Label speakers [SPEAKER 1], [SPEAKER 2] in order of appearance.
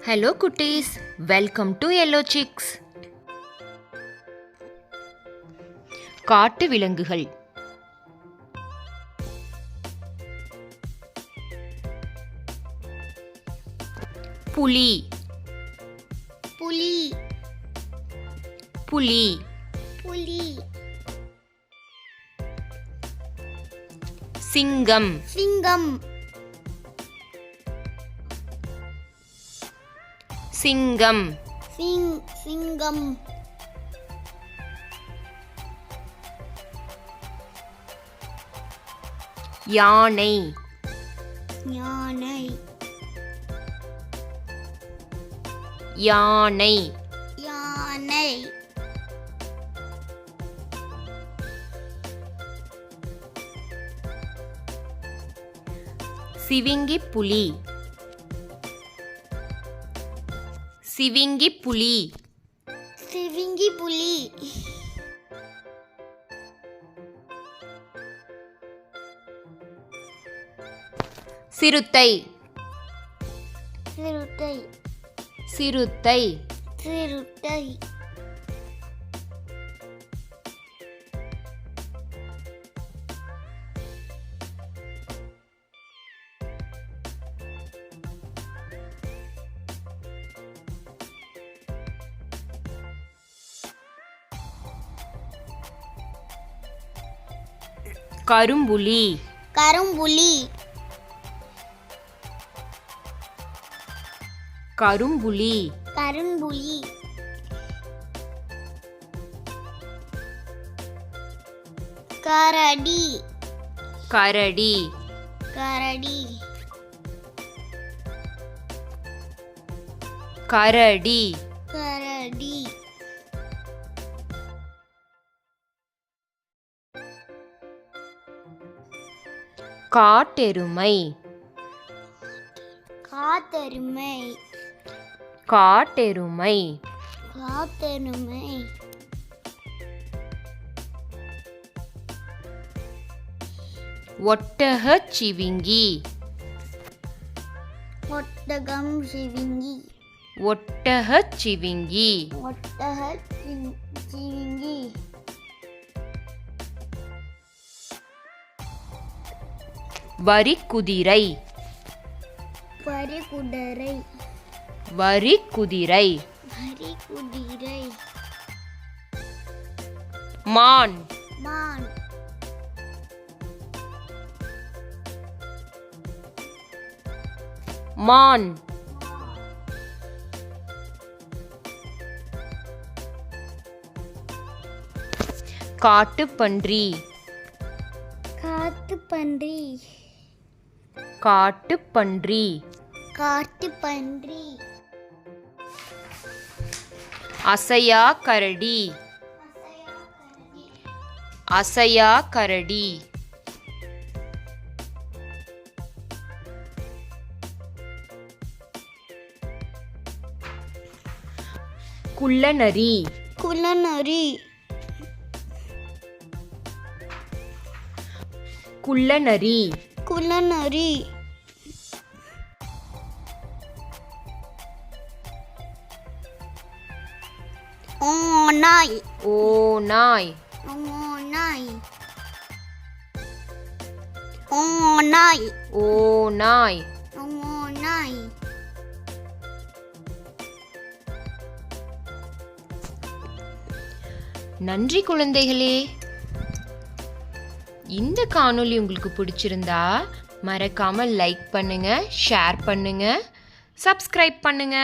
[SPEAKER 1] Hello குட்டீஸ், welcome to Yellow Chicks. காட்டு விலங்குகள். புலி
[SPEAKER 2] புலி
[SPEAKER 1] புலி
[SPEAKER 2] புலி
[SPEAKER 1] சிங்கம்
[SPEAKER 2] சிங்கம்
[SPEAKER 1] சிங்கம்
[SPEAKER 2] சிங்கம்
[SPEAKER 1] யானை
[SPEAKER 2] யானை
[SPEAKER 1] யானை
[SPEAKER 2] யானை
[SPEAKER 1] சிவிங்கி புலி சிவிங்கி புலி
[SPEAKER 2] சிவிங்கி புலி
[SPEAKER 1] சிறுத்தை
[SPEAKER 2] சிறுத்தை
[SPEAKER 1] சிறுத்தை
[SPEAKER 2] சிறுத்தை
[SPEAKER 1] கரும்புலி
[SPEAKER 2] கரும்புலி
[SPEAKER 1] கரும்புலி
[SPEAKER 2] கரும்புலி கரடி
[SPEAKER 1] கரடி
[SPEAKER 2] கரடி
[SPEAKER 1] கரடி
[SPEAKER 2] கரடி
[SPEAKER 1] காட்டெருமை
[SPEAKER 2] காட்டெருமை
[SPEAKER 1] காட்டெருமை
[SPEAKER 2] காட்டெருமை
[SPEAKER 1] ஒட்டகச் சிவிங்கி
[SPEAKER 2] ஒட்டகம் சிவிங்கி
[SPEAKER 1] ஒட்டகச் சிவிங்கி
[SPEAKER 2] ஒட்டகம் சிவிங்கி
[SPEAKER 1] வரிக்குதிரை
[SPEAKER 2] பரிகுதிரை
[SPEAKER 1] வரிக்குதிரை
[SPEAKER 2] பரிகுதிரை
[SPEAKER 1] மான்
[SPEAKER 2] மான்
[SPEAKER 1] மான் காட்டுப்பன்றி
[SPEAKER 2] காட்டுப்பன்றி
[SPEAKER 1] காட்டுப்பன்றி
[SPEAKER 2] காட்டுப்பன்றி
[SPEAKER 1] அசையா கரடி அசையா கரடி குள்ளநரி
[SPEAKER 2] குள்ளநரி
[SPEAKER 1] குள்ளநரி
[SPEAKER 2] குள்ளநரி ஓநாய்
[SPEAKER 1] ஓநாய்
[SPEAKER 2] ஓநாய் ஓநாய்
[SPEAKER 1] ஓநாய்
[SPEAKER 2] ஓநாய்
[SPEAKER 1] நன்றி குழந்தைகளே. இந்த காணொளி உங்களுக்கு பிடிச்சிருந்தா மறக்காம லைக் பண்ணுங்க, ஷேர் பண்ணுங்க, சப்ஸ்கிரைப் பண்ணுங்க.